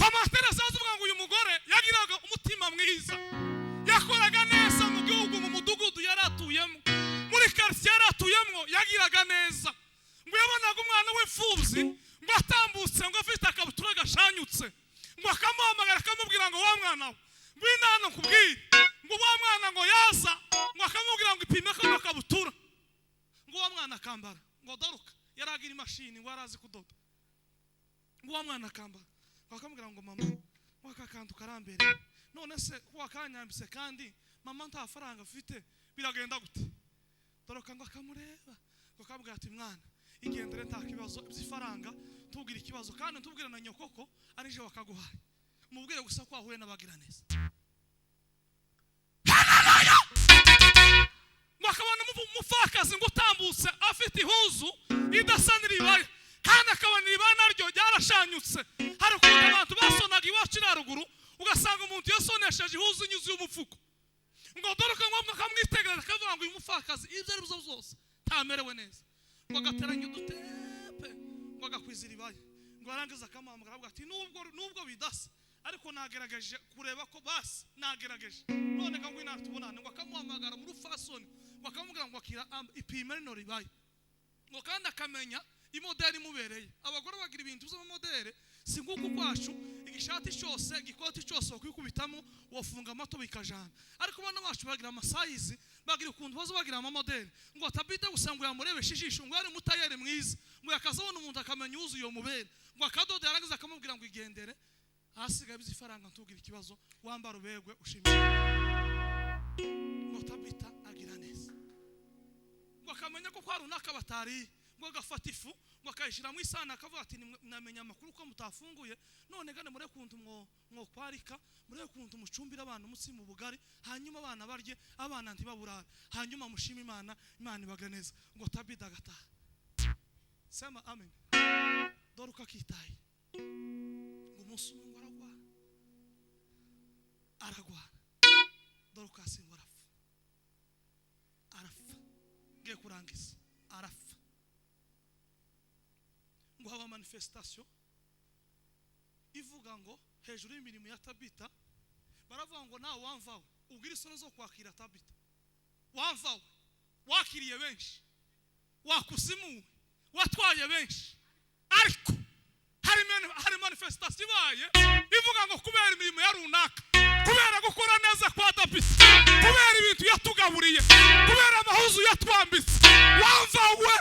Komantere zavuga ngo uyu mugore yagiraga umutima mwiza, yakoraga neza mu gihugu, mu mudugudu yaratuyemo, muri quartier yaratuyemo yagiraga neza. Ngo yabonaga umwana w'imfubyi ngo atambutse ngo afite akabutura gashanyutse, ngo akamuhamagara akamubwira ngo wa mwana we ngwino hano nkubwire, ngo wa mwana ngo yaza, ngo akamubwira ngo ipime kano kabutura, ngo wa mwana akambara, ngo Doruka yaragira imashini ngo arazi kudoda, ngo wa mwana akambara, ngo akamubwira ngo mama wakakantu karambere, none se wakanyambise kandi mama nta faranga afite biragenda gute? Doruka ngo akamureba, ngo akamubwira ati mwana igendere nta kibazo by'ifaranga, tubwira ikibazo kandi tubwira na nyokoko arije wakaguhaye, mubwire gusa ko ahuye n'abagira neza. Mwakabona umupfakazi ngo utambutse afite ihuzu idasanira ibaya, kandi akabona ibaya naryo ryarashanyutse. Hari ukuntu abantu basonaga iwacu na ruguru ugasanga umuntu yasonesheje ihuzu inyuze y'umufuko, ngo Doruka ngo akamwitegereza akavuga ngo uyu mupfakazi ibyo ari byo byose ntamerewe neza, ngo agateranya udutepe, ngo agakwizira ibaya, ngo arangiza akamuhamagara avuga ati nubwo bidasa ariko nagerageje kureba ko basi nagerageje, none ngo ngwino tubonane. Ngo akamuhamagara muri fasoni, ngo akamubwira ngo akira ipime rino ribaye, ngo kandi akamenya imodeli imubereye. Abagore bagira ibintu by'amodeli si nguko kwacu, igishati cyose igikoti cyose bakikubitamo wafunga amato bikajana, ariko bana bacu bagira amasayizi, bagira ukuntu bazo bagira amamodeli, ngo atabite gusanga yamurebesha ijisho, ngo ari mutayere mwiza, ngo yakazabona umuntu akamenya uzuye uyo mubere, ngo akadoda yarangiza akamubwira ngo igendere hasigaye by'ifaranga ntubwire ikibazo wambara ubegwe ushimire. Ngo tabita agira neza, ngo akamenya ko kwa runaka batari, ngo agafata ifu ngo akayishira mu isana akavuga ati namenya amakuru ko mutafunguye, none gane mure kuntu mwo kwarika, mure kuntu mucumbira abana umutsi mu bugari, hanyuma abana barye abana ntibaburara, hanyuma mushima Imana, Imana ibaga neza. Ngo tabita agataha. Sema amen. Doruka kitaye ngo umunsi umwe aragwa Doruka ngo arafa ngiye kurangiza arafa. Ngo haba manifestation ivuga ngo hejuru y'imirimo ya Tabita baravuga ngo nawe wamvawe ubwira isoni zo kwakira Tabita, wamvawe wakiriye benshi, wakusimuwe, watwaye benshi, ariko hari manifestation ibaye ivuga ngo kubera imirimo ya runaka, kubera gukora neza kwa Tabita, kubera ibintu yatugaburiye, kubera amahuzu yatwambitse, wamvawe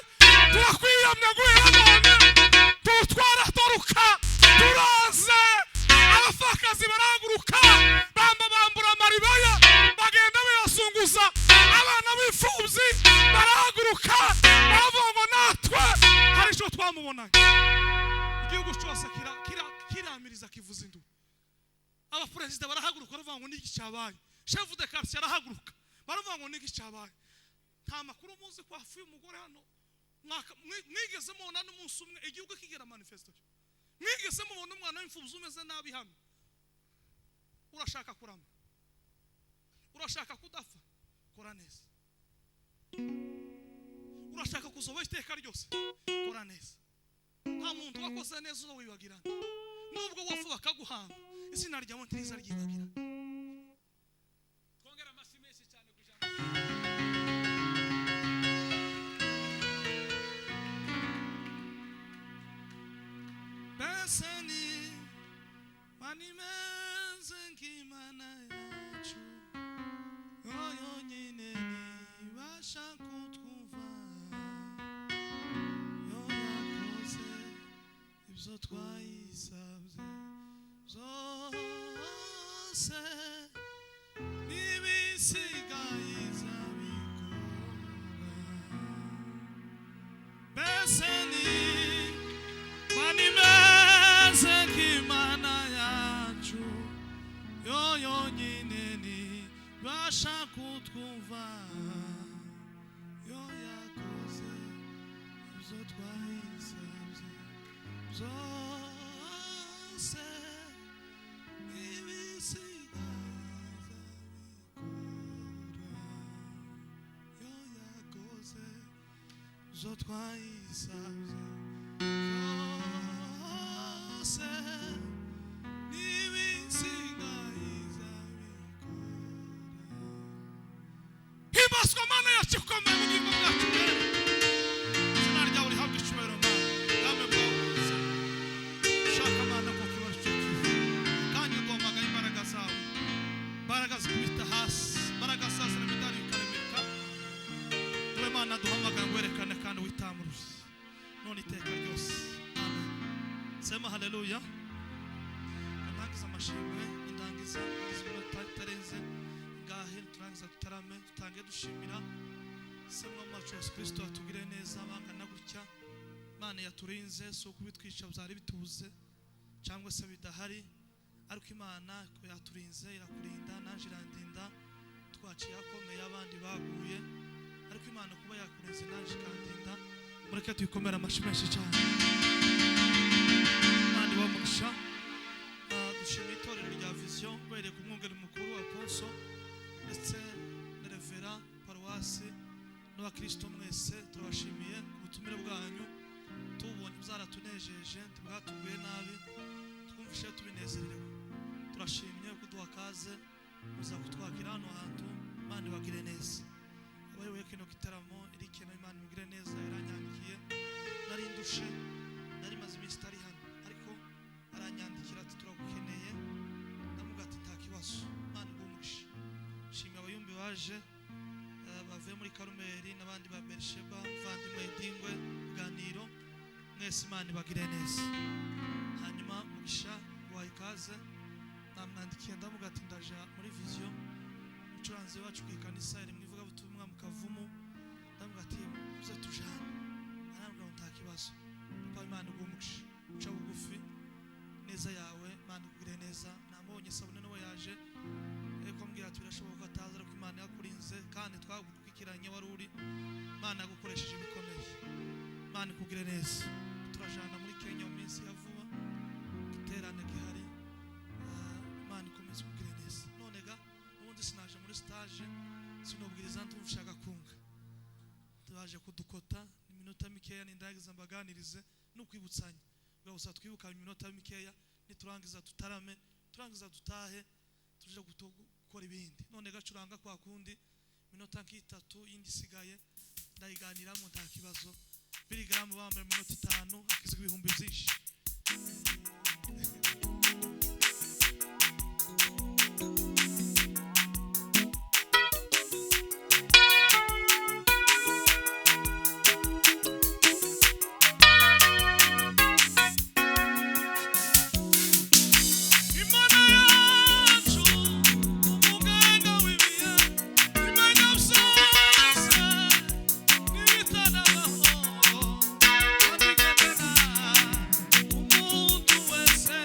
turakwiyamye guhera none tutwara Doruka turaze. Abafakazi barahaguruka bambura amaribaya bagenda bayasunguza, abana b'imfubyi barahaguruka bavuga ngo natwe hari icyo twamubonanye. Igihugu cyose kiramiriza kivuza induru, abaperezida barahaguruka baravuga ngo niki cyabaye, chef de quartier arahaguruka baravuga ngo niki cyabaye. Nta makuru muzi ko hafuye umugore hano, mwigeze mubona n'umunsi umwe igihugu kigera manifestation, mwigeze mubona umwana w'imfubyi umeze nabi hano? Urashaka kurama, urashaka kudafa, kora neza. Urashaka kuzoba iteka ryose, kora neza. Nta muntu wakoze neza uzo wibagirana, nubwo wafu bakaguhamba izina ryawe ntiriza ryibagirana. Twongera amashyi menshi cyane kujana. Beseni manimeze nk'Imana yacu, yonyine nibasha kutwumva, yo yakoze ibyo twayisabye byose, n'ibisigaye izabikora. Beseni manimeze nk'Imana yacu, yo yonyine nibasha kutwumva, yo yakoze ibyo twayisabye byose, n'ibisigaye izabikora. Yo yakoze ibyo twayisabye byose, haleluya. Ndangiza amashimwe, ndangiza iminota itarenze ngahe turangiza tutarame tutange dushimira se mwamacu Yesu Kristo atugire neza bangana gutya. Imana yaturinze so kubitwica byari bituze cyangwa se bidahari, ariko Imana ko yaturinze irakurinda naje irandinda twaciye akomeye abandi baguye, ariko Imana kuba yakurinze naje kandinda. Mureke tuyikomera amashimwe cyane. Imana ibamugisha. Dushimira itorero rya Vision bere ku mwungeri mukuru wa Apostle ndetse na Revera Paruwasi n'abakristo mwese turabashimiye ku butumire bwanyu. Tubonye byaratunejeje ntibwatuguye nabi, twumvishe tubinezerewe. Turashimye kuduha kaze muza kutwakira hano hantu. Imana ibagire neza. Abayoboye kino gitaramo iri kino Imana ibagire neza. Yaranyandikiye nari ndushe, nari maze iminsi itari hano, ariko aranyandikira ati turagukeneye. Ndamuga ati nta kibazo. Imana igumugisha. Shimye abayumbi baje bavuye muri Karumeli n'abandi ba Bersheba Vandimwe Dingwe Ganiro mwese. Imana ibagire neza. Hanyuma mugisha wayi kaze namwandikiye ndamuga ati ndaje muri Vision umucuranzi wacu ku ikanisa iri mwivuga butumwa mu Kavumu. Ndamuga ati uze tujana. Arambwira nta kibazo. Papa Imana igumugisha. Uca bugufi neza yawe. Imana igire neza. Namubonye Sabune nawe yaje eko mbwira ati birashoboka ataza, ariko Imana yakurinze kandi twagukurikiranye wari uri. Imana yagukoresheje ibikomeye. Imana ikugire neza. Turajana muri Kenya mu minsi ya vuba giterane gihari. Imana ikomeze kugire neza. None ga ubundi sinaje muri stage sinobwiriza ntumvushaka kunga. Turaje kudukota iminota mikeya nindagiza mbaganirize n'ukwibutsanya. Bwose twibukanye iminota mikeya niturangiza tutarame, turangiza dutahe tuje gukora ibindi. None gacuranga kwa kundi minota nk'itatu yindi sigaye ndayiganiramo nta kibazo. Birigramu bambaye minota 5 akizwe ibihumbi byinshi. Umuntu wese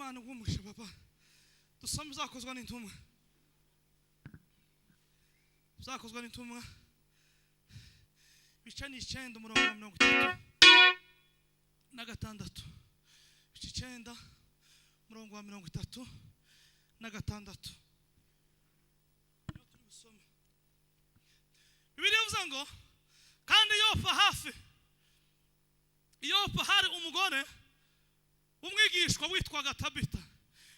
Imana igumushe papa. Dusome Zakozwe n'intumwa. Zakozwe n'intumwa. Bica ni 9 umurongo wa 36. Bica 9 umurongo wa 36. Bibiliya ivuga ngo kandi Yopa hari umugore umwigishwa witwaga Tabita.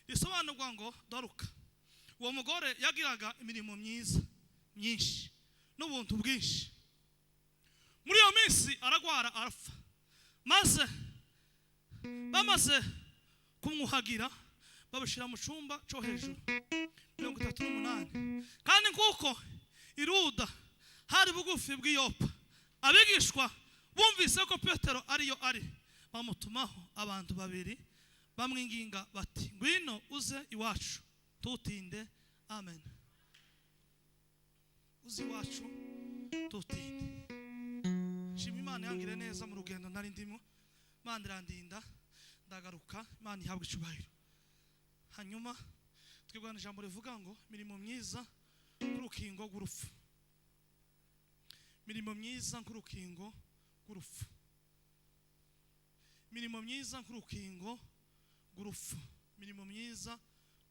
Isobanurwa ngo Doruka. Uwo mugore yagiraga imirimo myiza myinshi n'ubuntu bwinshi. Muri iyo minsi aragwara arapfa. Maze bamaze kumwuhagira babashira mu cyumba cyo hejuru 38. Kandi nkuko iruda hari bugufi bw'Yopa, abigishwa bumvise ko Petero ariyo ari, bamutumaho abantu babiri bamwinginga bati ngwino uze iwacu tutinde. Amen. Uze iwacu tutinde. Shima Imana yangire neza mu rugendo nari ndimo. Imana irandinda ndagaruka. Imana ihabwe icubahiro. Hanyuma twigwana ijambo rivuga ngo mirimo myiza kurukingo gurufu. Mirimo myiza nk'urukingo gurufu. Mirimo myiza nk'urukingo gurufu. Mirimo myiza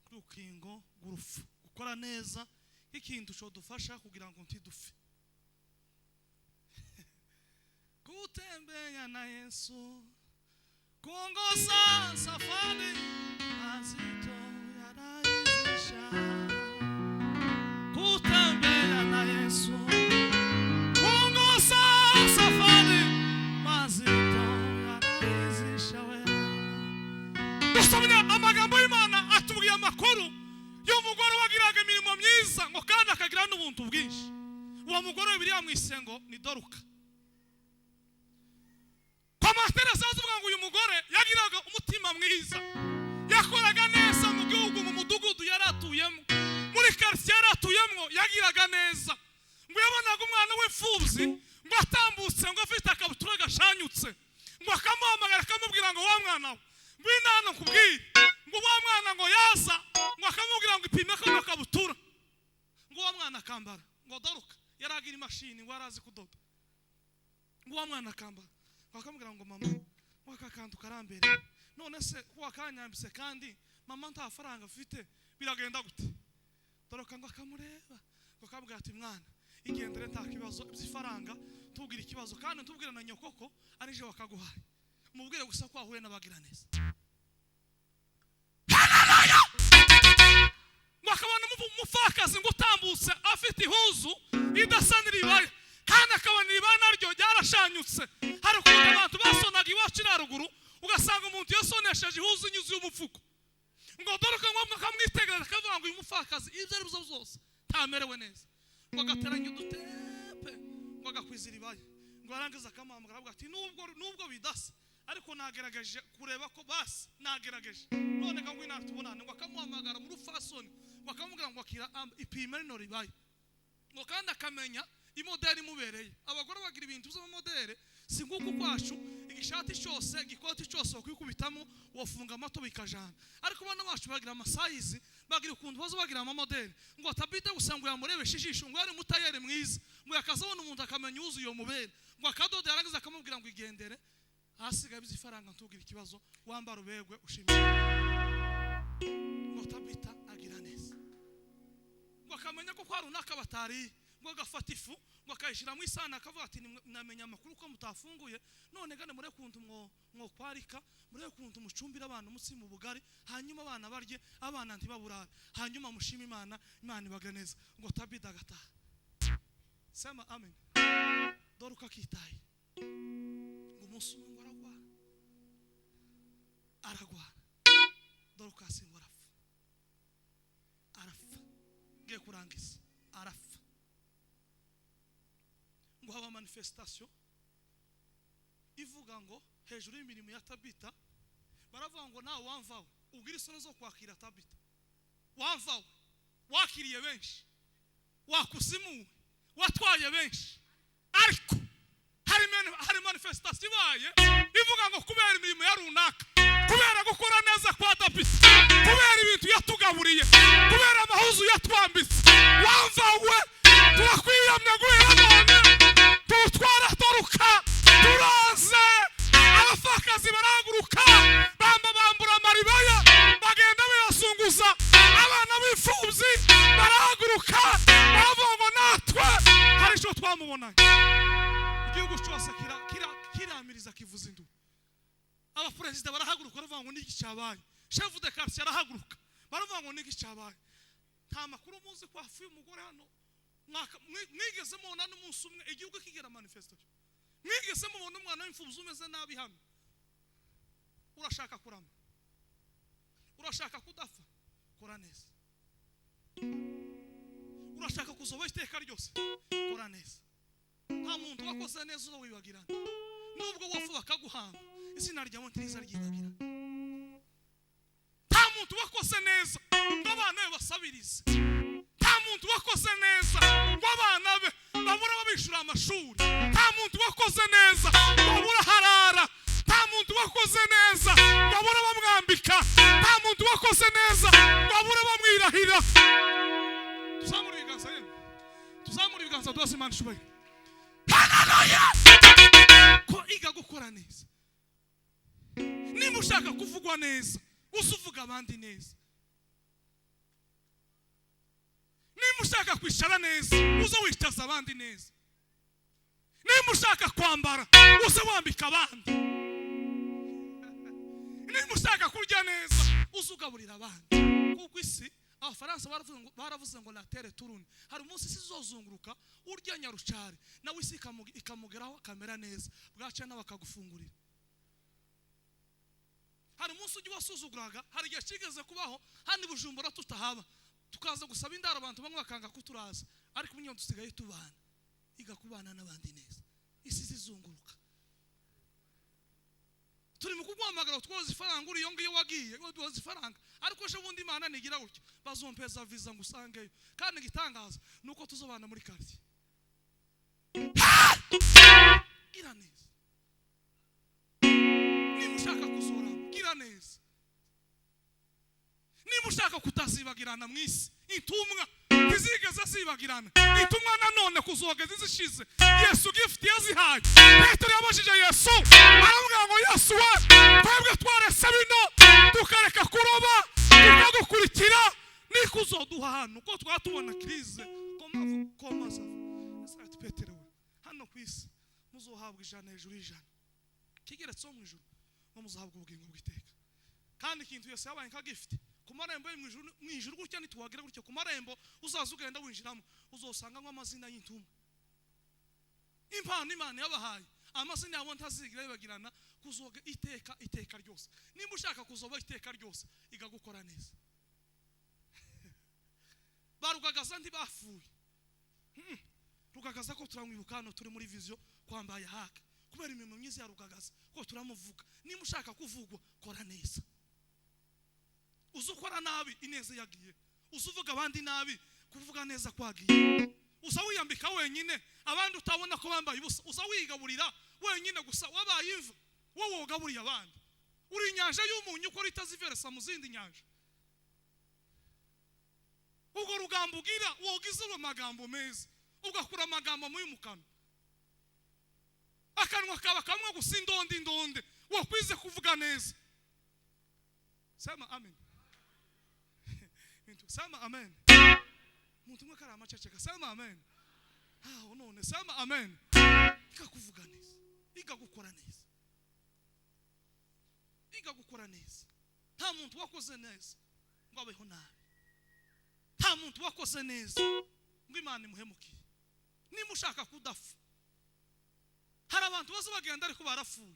nk'urukingo gurufu. Gukora neza ikintu cyo dufasha kugira ngo ntidufe. Kutembea na Yesu kuongoza safari mazito yarahisha. Kutembea na Yesu kuongoza safari mazito yarahisha. Dusomye amagambo y'Imana atubwiye amakuru y'umugore wagiraga imirimo myiza ngo kandi akagira n'ubuntu bwinshi. Uwo mugore Bibiliya mwisengo ni Doruka. Amatera sazuvuga ngo uyu mugore yagiraga umutima mwiza, yakoraga neza mu gihugu, mu mudugudu yaratuyemo, muri quartier yaratuyemo yagiraga neza. Ngo yabonaga umwana w'imfubyi ngo atambutse ngo afite akabutura gashanyutse, ngo akamuhamagara akamubwira ngo wa mwana we ngwino hano kubwire, ngo wa mwana ngo yaza, ngo akamubwira ngo ipime kano kabutura, ngo wa mwana akambara. Ngo Doruka yaragira imashini ngo arazi kudoda, ngo wa mwana akambara. Bakamubwira ngo mama wakakantu karambere, none se wakanyambise kandi mama nta faranga afite biragenda gute? Doruka ngo akamureba ngo akambwira ati mwana igendere nta kibazo by'ifaranga, tugira ikibazo kandi tubwira na nyokoko ari je wakaguhaye, mubwire gusa ko ahuye n'abagira neza. Mwakabona umufakazi ngo utambutse afite ihuzu idasanira ibaye kandi akabona ibana ryo ryarashanyutse. Hari ukuntu abantu basonaga iwacu naruguru ugasanga umuntu yasonesheje ihuzu inyuzi y'umufuko. Ngo Doruka ngo akamwitegereza akavuga ngo uyu mufakazi ibyo ari byo byose tamerewe neza, ngo agateranya udutepe ngo agakwizira ibaye. Ngo arangiza akamuhamagara avuga ati nubwo bidasa ariko nagerageje kureba ko basi nagerageje, none ngo ngwino tubonane. Ngo akamuhamagara muri fasoni ngo akamubwira ngo akira ipime rino ribaye, ngo kandi akamenya imodeli mubereye. Abagore bagira ibintu by'amodeli si nguko kwacu, igishati cyose igikoti cyose kwikubitamo wofunga amato bikajana. Ariko bana bacu bagira amasayizi, bagira ukuntu bazo bagira amamodeli. Ngo Tabita gusango yamurebesha ijisho ngo yari mutayere mwiza, ngo yakazabona umuntu akamenya uzu iyo mubere, ngo akadoda yarangiza akamubwira ngo igendere hasigaye by'ifaranga ntugira ikibazo wambara ubegwe ushimire. Ngo Tabita agira neza, ngo akamenya ko kwa runaka batari, ngo agafata ifu ngo akayishira mu isana akavuga ati namenya amakuru ko mutafunguye, none gane mure kuntu mwo kwarika, mure kuntu mucumbira abantu mutsi mu bugari, hanyuma abana barye abana ntibaburara, hanyuma mushima Imana, Imana ibaga neza. Ngo Tabita agataha. Sema amen. Doruka kitaye ngo umunsi umwe ngo aragwara. Doruka asingo arafa ngiye kurangiza arafa. Ngo haba manifestation ivuga ngo hejuru y'imirimo ya Tabita baravuga ngo nawe wamvawe ubwira isoro zo kwakira Tabita, wamvawe wakiriye benshi, wakusimuwe watwaye benshi, ariko hari manifestation ibaye ivuga ngo kubera imirimo ya runaka, kubera gukora neza kwa Tabita yatwambitse, kubera ibintu yatugaburiye, kubera amahuzu yatwambitse. Wamvawe turakwiyamye guhera none, tutwara toruka turaze. Abapfakazi barahaguruka bambura amaribaya bagenda bayasunguza. Abana b'imfubyi barahaguruka baravuga ngo natwe hari icyo twamubonanye. Igihugu cyose kiramiriza kivuza induru. Abaperezida barahaguruka baravuga ngo niki cyabaye. Chef de quartier arahaguruka baravuga ngo niki cyabaye. Nta makuru muzi ko hafi umugore hano mwigeze mubona n'umunsi umwe igihugu kigera manifestation. Mwigeze mubona umwana w'imfubyi umeze nabi hano. Urashaka kurama, urashaka kudafa, kora neza. Urashaka kuzoba iteka ryose, kora neza. Nta muntu wakoze neza uzo wibagirana. Nubwo wafu bakaguhamba izina ryawe ntiriza ryibagirana. Nta muntu wakoze neza ngo abana be basabirize. Nta muntu wakoze neza ngo abana be babura babishura amashuri. Nta muntu wakoze neza ngo babura harara. Nta muntu wakoze neza ngo babura bamwambika. Nta muntu wakoze neza ngo babura bamwirahira. Tuzamura ibiganza yewe, tuzamura ibiganza duhase Imana ishubaye. Haleluya! Ko iga gukora neza. Niba ushaka kuvugwa neza usuvuga abandi neza. Niba ushaka kwicara neza uzo wicaza abandi neza. Niba ushaka kwambara uzo wambika abandi. Niba ushaka kurya neza uzo ugaburira abandi. Kuko isi Abafaransa baravuze ngo la terre tourne. Hari umunsi isi izozunguruka urya nyarucari nawe isi ikamugeraho akamera neza. Bwaca nawe akagufungurira. Hari umunsi ujya wasuzuguraga, hari igihe kigeze kubaho hano Bujumbura tutahaba. Tukaza gusaba indaro abantu bamwe bakanga kuturaza. Ariko umunyo dusigaye tubana. Iga kubana n'abandi neza. Isi zizunguruka. Turi mu kugwamagara twoza ifaranga uri yo ngiyo wagiye twoza ifaranga. Ariko je bundi Imana nigira gutyo bazompeza visa ngusangeyo. Kandi gitangaza nuko tuzobana muri quartier. Gira neza. Niba ushaka kuzora gira neza. Niba ushaka kutazibagirana mu isi intumwa ntizigeze zibagirana. Intumwa nanone kuzogeza zishize Yesu gift yazihaye. Petero yabashije Yesu aravuga ngo Yesu we twebwe twarese bino tukareka kuroba tukagukurikira nikuzoduha hano uko twatubona krize komaza. Ese Petero we hano ku isi muzohabwa ijana hejuru y'ijana kigeretse mu ijuru ngo muzahabwa ubugingo bw'iteka. Kandi ikintu yose yabaye nka gift kumarembo mu ijuru gutya nituwagira gutya kumarembo uzaza ugenda winjiramo uzosanga amazina y'intumwa. Impano Imana yabahaye amazina yabo ntazigira yibagirana kuzoga iteka ryose. Nimba ushaka kuzoba iteka ryose iga gukora neza. Barugagaza ntibafuye. Rugagaza ko turamwibuka hano turi muri vision kwambaye haka kubera imirimo myiza ya Rugagaza ko turamuvuga. Nimba ushaka kuvugwa kora neza. Uzukora nabi ineza yagiye. Uzuvuga abandi nabi kuvuga neza kwagiye. Uza wiyambika wenyine abandi utabona ko bambaye ubusa. Uza wigaburira wenyine gusa wabaye ivu wowe wogaburiye abandi. Uri inyanja y'umunyu uko ritaziveresa mu zindi nyanja. Ubwo rugambo ugira wogize amagambo meza ugakura amagambo mu mukano. Akanwa kaba kamwe gusa indonde wo kwize kuvuga neza. Sema amen. Sema amen. Muntu mwe kara amaceceka sema amen. None sema amen. Iga kuvuga neza. Iga gukora neza. Iga gukora neza. Nta muntu wakoze neza ngo abeho nabi. Nta muntu wakoze neza ngo Imana imuhemukiye. Niba ushaka kudafa hari abantu bazo bagenda ariko barafuye.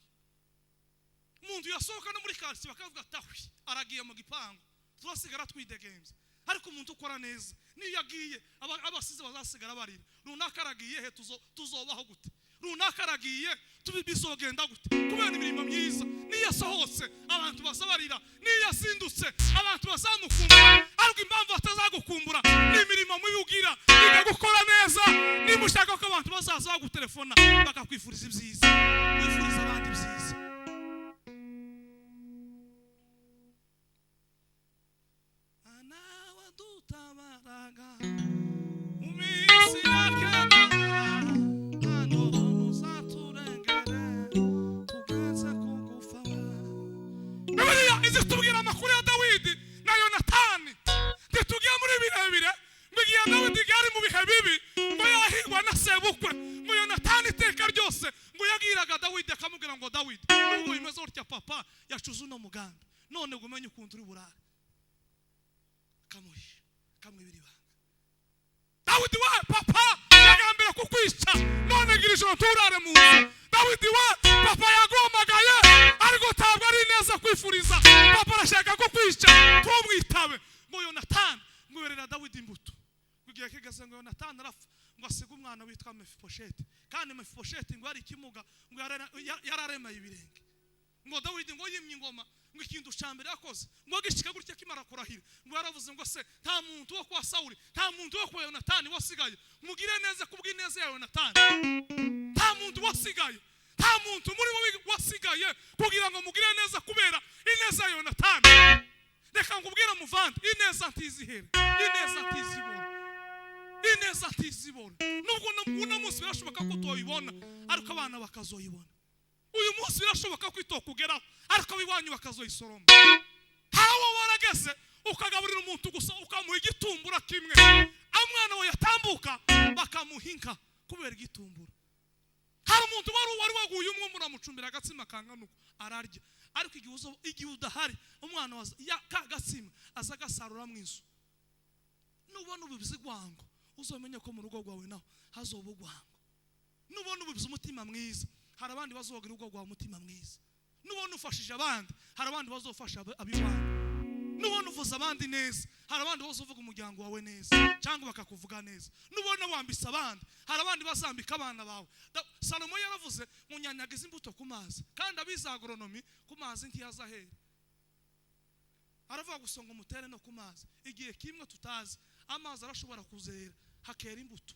Umuntu yasohoka no muri quartier bakavuga tahwi aragiye mu gipangu turasigara twidegenze. Ariko umuntu ukora neza niyo yagiye abasize bazasigara barira. Runaka aragiye he tuzobaho gute? Runaka aragiye tubibizogenda gute? Kubera imirimo myiza niyo yasohotse abantu bazabarira, niyo yasindutse abantu bazamukumbura. Ariko impamvu batazagukumbura ni imirimo mubigira. Iga gukora neza. Niba ushaka ko abantu bazaza bagutelefona bakakwifuriza ibyiza wifuriza abandi ibyiza. utabaraga umisi yakenda hano uzaturengere tugeze kugufa. Bibiliya izitubwira amakuru ya Dawidi na Yonatani nditugiye muri birebire mbigiye Dawidi yari mu bihe bibi ngo yahigwa na sebukwe ngo Yonatani iteka ryose ngo yagiraga Dawidi akamubwira ngo Dawidi nubwo bimeze utya papa yacuze uno muganda none gumenye ukuntu uri burare kamuhisha kamwibira ibanga. Dawidi we papa yagambira kukwica none gira ijoro nturare mu nzu. Dawidi we papa yagomagaye ariko tabwo ari neza kwifuriza papa arashaka kukwica tumwitabe ngo Yonatani ngo yerera Dawidi imbuto kugiye kigeze ngo Yonatani arafa ngo asiga umwana witwa Mefibosheti kandi Mefibosheti ngo ari kimuga ngo yararemaye ibirenge ngo Dawidi ngo yimye ingoma ngo ikintu cyambere yakoze ngo gishika gutya kimara kurahira ngo yaravuze ngo se nta muntu wo kwa Sauli nta muntu wo kwa Yonatani wasigaye mugire neza kubw'ineza ya Yonatani nta muntu wasigaye nta muntu muri bo wasigaye kugira ngo mugire neza kubera ineza ya Yonatani. Reka ngubwira muvandi ineza ntizihera ineza ntizibona ineza ntizibona nubwo uno munsi birashoboka ko utoyibona ariko abana bakazoyibona. Uyu munsi birashoboka ko itokugeraho ariko abiwanyu bakazoyisoroma. Hawo warageze ukagaburira umuntu gusa ukamuha igitumbura kimwe amwana we yatambuka bakamuhinka kubera igitumbura. Hari umuntu wari waguye umwe muramucumbira agatsima kanganuko ararya ariko igihe udahari umwana waza kagatsima aza gasarura mu inzu. Nubona ububizi gwango uzomenye ko mu rugo rwawe naho hazoba ugwango. Nubona ububizi umutima mwiza hari abandi bazogira urugo rwa mutima mwiza. Nubona ufashije abandi hari abandi bazofasha abibandi. Nubona uvuza abandi neza hari abandi bazovuga umuryango wawe neza cyangwa bakakuvuga neza. Nubona wambisa abandi hari abandi bazambika abana bawe. Salomo yaravuze ngo nyanyagize imbuto ku mazi kandi abiza agronomy ku mazi ntiyazahera. Aravuga gusonga umutere no ku mazi igihe kimwe tutazi amazi arashobora kuzera hakera imbuto.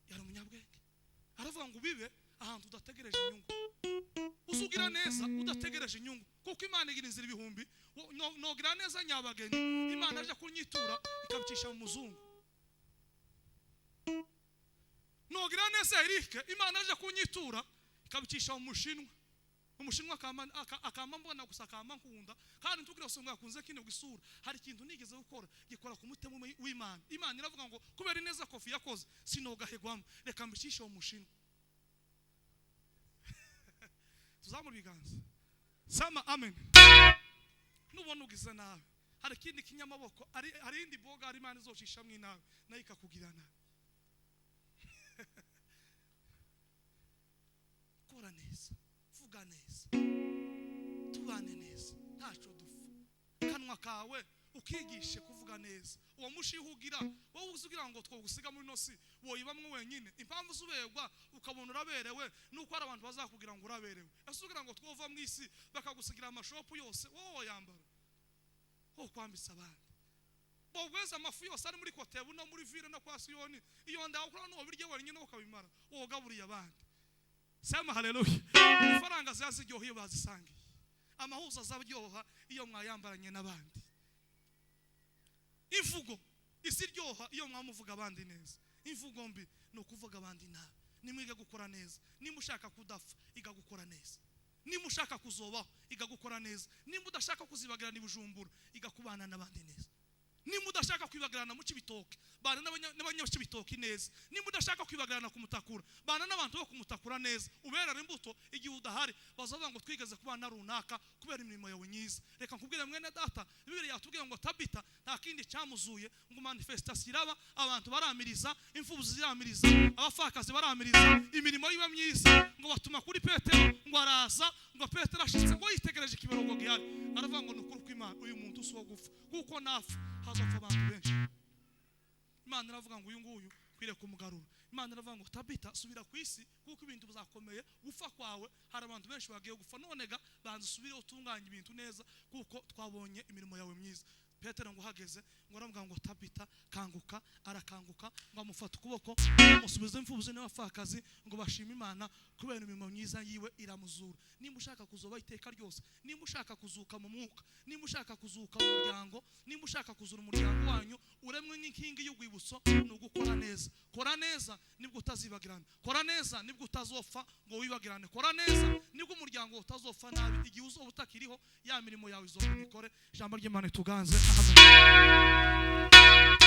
Yari umunyabwenge aravuga ngo bibe ahantu udategereje inyungu. Uzugira neza udategereje inyungu kuko Imana igira inzira ibihumbi. Nogira neza nyabageni Imana aje kunyitura ikabicisha mu muzungu. Nogira neza Eric Imana aje kunyitura ikabicisha mu mushinwa. Umushinwa akamba mbona gusa akamba nkunda kandi ntugira usonga akunze kine gusura. Hari ikintu nigeze gukora gikora ku mutima w'Imana. Imana iravuga ngo kubera neza kofi yakoze sinogahegwamo reka mbicisha mu mushinwa. Tuzamura ibiganza sama amen. Nubona ugize nawe hari ikindi kinyamaboko hari indi boga ari Imana izocisha mu nawe nayo ikakugirana. Kora neza vuga neza tubane neza ntaco dufu kanwa kawe ukigishe kuvuga neza. Uwo mushihugira wowe uzugira ngo twogusiga muri nosi woyibamwe wenyine impamvu zuberwa ukabona uraberewe nuko ari abantu bazakugira ngo uraberewe. Asugira ngo twova mu isi bakagusigira amashopu yose wowe yambara ho kwambisa abandi bogweza amafu yose ari muri Kotebu no muri Ville no kwa Siyoni iyo ndaho kuri no birye wenyine ukabimara wogaburiye abandi. Sema haleluya. Ifaranga zaziryoha iyo bazisangiye amahuza zabyoha iyo mwayambaranye n'abandi. Imvugo isiryoha iyo mwamuvuga abandi neza. Imvugo mbi no kuvuga abandi nabi. Nimwige gukora neza. Nimushaka kudafa igagukora neza. Nimushaka kuzobaho igagukora neza. Nimudashaka kuzibagirana ibujumbura igakubana n'abandi neza. Nimudashaka kwibagirana mu Cibitoke bana n'abanyabitoki neza. Nimudashaka kwibagirana ku Mutakura bana n'abantu bo kumutakura neza. Uberera imbuto igihe udahari bazavuga ngo twigeze kubana runaka kubera imirimo yawe nyiza. Reka nkubwire mwene data Bibiliya yatubwiye ngo Tabita nta kindi cyamuzuye ngo manifestation iraba abantu baramiriza imfubuzi ziramiriza abafakazi baramiriza imirimo yiba myiza ngo batuma kuri Petero ngo araza ngo Petero ashitse ngo yitegereje kibarogo gihari aravuga ngo nukuri kw'Imana uyu muntu uso gufa kuko nafu hazapfa abantu benshi. Imana iravuga ngo uyu nguyu kwire kumugarura. Imana iravuga ngo Tabita subira ku isi kuko ibintu bizakomeye gufa kwawe hari abantu benshi bagiye gufa none ga banze subire utunganya ibintu neza kuko twabonye imirimo yawe myiza. Petero ngo hageze ngo aravuga ngo Tabita kanguka, arakanguka ngo amufata ukuboko amusubiza imfubuzi n'abapfakazi ngo bashima Imana kubera imirimo myiza yiwe iramuzura. Nimba ushaka kuzoba iteka ryose, nimba ushaka kuzuka mu mwuka, nimba ushaka kuzuka mu muryango, nimba ushaka kuzura umuryango wanyu uremwe nk'inkingi y'ugwibutso, ni ugukora neza. Kora neza nibwo utazibagirana, kora neza nibwo utazopfa ngo wibagirane, kora neza nibwo umuryango utazopfa nabi igihe uzoba utakiriho, ya mirimo yawe izobikore. Ijambo ry'Imana tuganze. Amen.